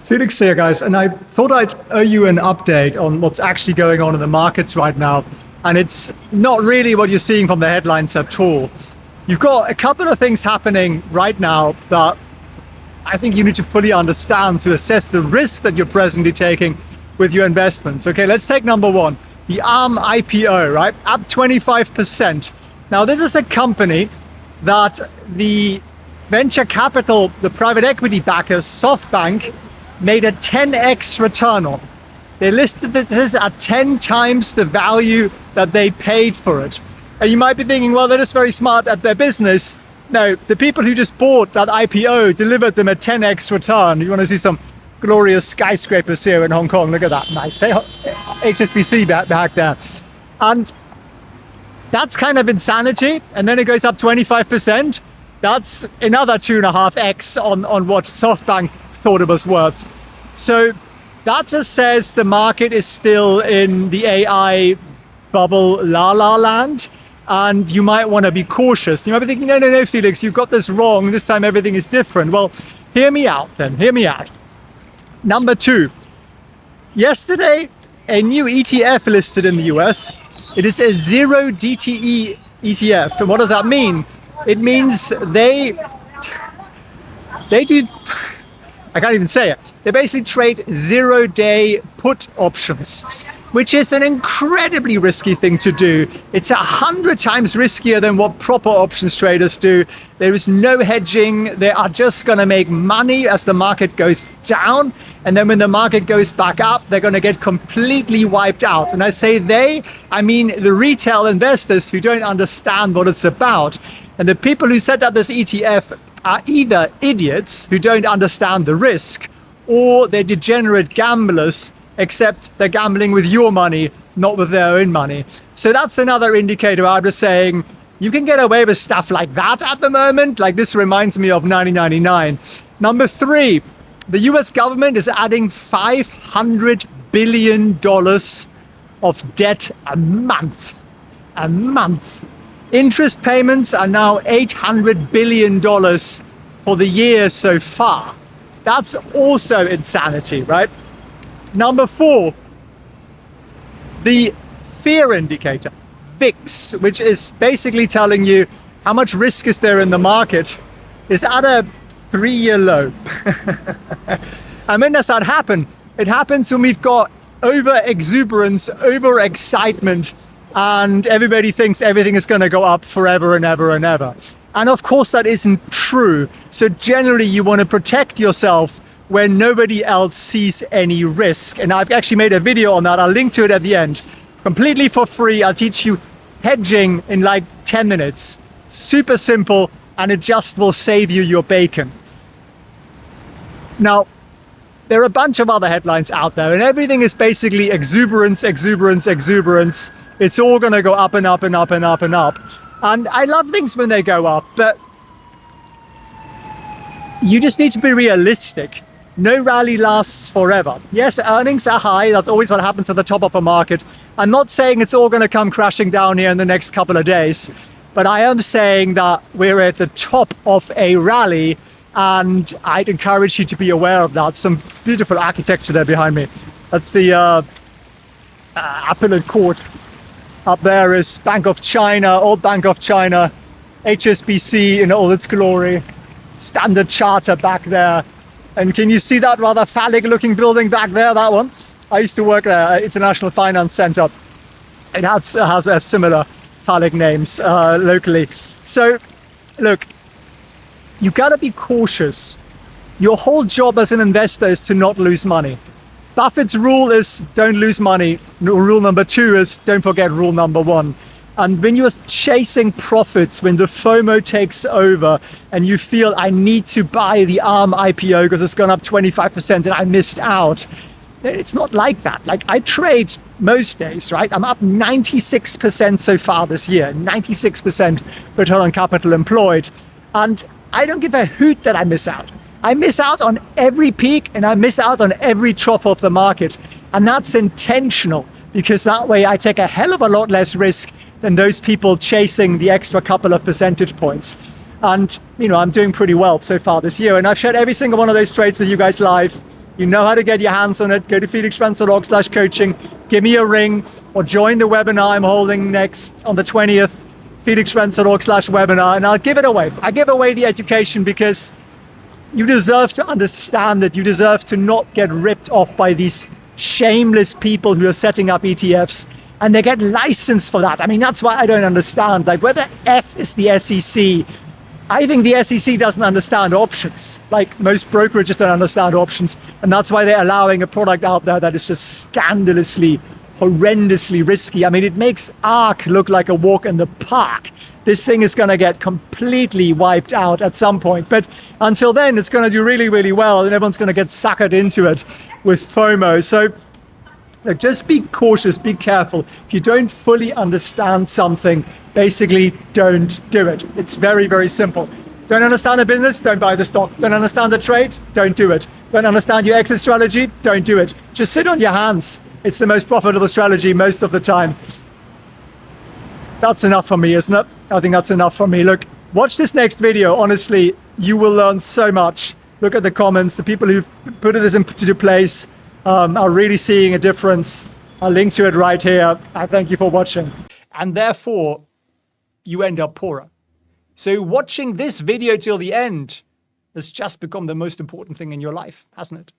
Felix here, guys, and I thought I'd owe you an update on what's actually going on in the markets right now. And it's not really what you're seeing from the headlines at all. You've got a couple of things happening right now that I think you need to fully understand to assess the risk that you're presently taking with your investments. Okay, let's take number one, the ARM IPO, right? Up 25%. Now, this is a company that the venture capital, the private equity backers, SoftBank, made a 10x return on. They listed this at 10 times the value that they paid for it. And you might be thinking, well, they're just very smart at their business. No, the people who just bought that IPO delivered them a 10x return. You want to see some glorious skyscrapers here in Hong Kong. Look at that, nice. HSBC back there. And that's kind of insanity. And then it goes up 25%. That's another 2.5x on what SoftBank thought it was worth. So that just says the market is still in the AI bubble la land, and you might want to be cautious. You might be thinking, no, Felix, you got this wrong. This time everything is different. Well, hear me out then, hear me out. Number two, yesterday, a new ETF listed in the US. It is a zero DTE ETF. And what does that mean? It means they do, I can't even say it. They basically trade 0-day put options, which is an incredibly risky thing to do. It's 100 times riskier than what proper options traders do. There is no hedging. They are just going to make money as the market goes down. And then when the market goes back up, they're going to get completely wiped out. And I say they, I mean the retail investors who don't understand what it's about. And the people who set up this ETF are either idiots who don't understand the risk, or they're degenerate gamblers, except they're gambling with your money, not with their own money. So that's another indicator. I'm just saying you can get away with stuff like that at the moment. Like, this reminds me of 1999. Number three, the US government is adding $500 billion of debt a month. A month. Interest payments are now $800 billion for the year so far. That's also insanity, right? Number four, the fear indicator, VIX, which is basically telling you how much risk is there in the market, is at a 3-year low. And when does that happen? It happens when we've got over exuberance, over excitement, and everybody thinks everything is going to go up forever and ever and ever. And of course that isn't true. So generally you want to protect yourself when nobody else sees any risk. And I've actually made a video on that. I'll link to it at the end. Completely for free. I'll teach you hedging in like 10 minutes. Super simple, and it just will save you your bacon. Now, there are a bunch of other headlines out there, and everything is basically exuberance, exuberance, exuberance. It's all going to go up and up and up and up and up. And I love things when they go up, but you just need to be realistic. No rally lasts forever. Yes, earnings are high. That's always what happens at the top of a market. I'm not saying it's all going to come crashing down here in the next couple of days, but I am saying that we're at the top of a rally, and I'd encourage you to be aware of that. Some beautiful architecture there behind me. That's the Appellate Court. Up there is Bank of China, Old Bank of China, HSBC in all its glory, Standard Chartered back there. And can you see that rather phallic looking building back there, that one? I used to work there, International Finance Center. It has a similar phallic names locally. So look, you gotta be cautious. Your whole job as an investor is to not lose money. Buffett's rule is don't lose money. Rule number 2 is don't forget rule number 1. And when you're chasing profits, when the FOMO takes over and you feel I need to buy the ARM IPO because it's gone up 25% and I missed out, it's not like that. Like, I trade most days, right? I'm up 96% so far this year, 96% return on capital employed. And I don't give a hoot that I miss out. I miss out on every peak and I miss out on every trough of the market. And that's intentional, because that way I take a hell of a lot less risk than those people chasing the extra couple of percentage points. And, you know, I'm doing pretty well so far this year. And I've shared every single one of those trades with you guys live. You know how to get your hands on it. Go to felixfranz.org/coaching, give me a ring, or join the webinar I'm holding next on the 20th, felixfranz.org/webinar, and I'll give it away. I give away the education because you deserve to understand it. You deserve to not get ripped off by these shameless people who are setting up ETFs, and they get licensed for that. I mean, that's why I don't understand. Like, whether F is the SEC, I think the SEC doesn't understand options. Like, most brokerages don't understand options, and that's why they're allowing a product out there that is just scandalously, horrendously risky. I mean, it makes ARK look like a walk in the park. This thing is going to get completely wiped out at some point. But until then, it's going to do really, really well, and everyone's going to get suckered into it with FOMO. So look, just be cautious, be careful. If you don't fully understand something, basically don't do it. It's very, very simple. Don't understand the business? Don't buy the stock. Don't understand the trade? Don't do it. Don't understand your exit strategy? Don't do it. Just sit on your hands. It's the most profitable strategy most of the time. That's enough for me, isn't it? I think that's enough for me. Look, watch this next video. Honestly, you will learn so much. Look at the comments. The people who've put this into place are really seeing a difference. I'll link to it right here. I thank you for watching. And therefore, you end up poorer. So watching this video till the end has just become the most important thing in your life, hasn't it?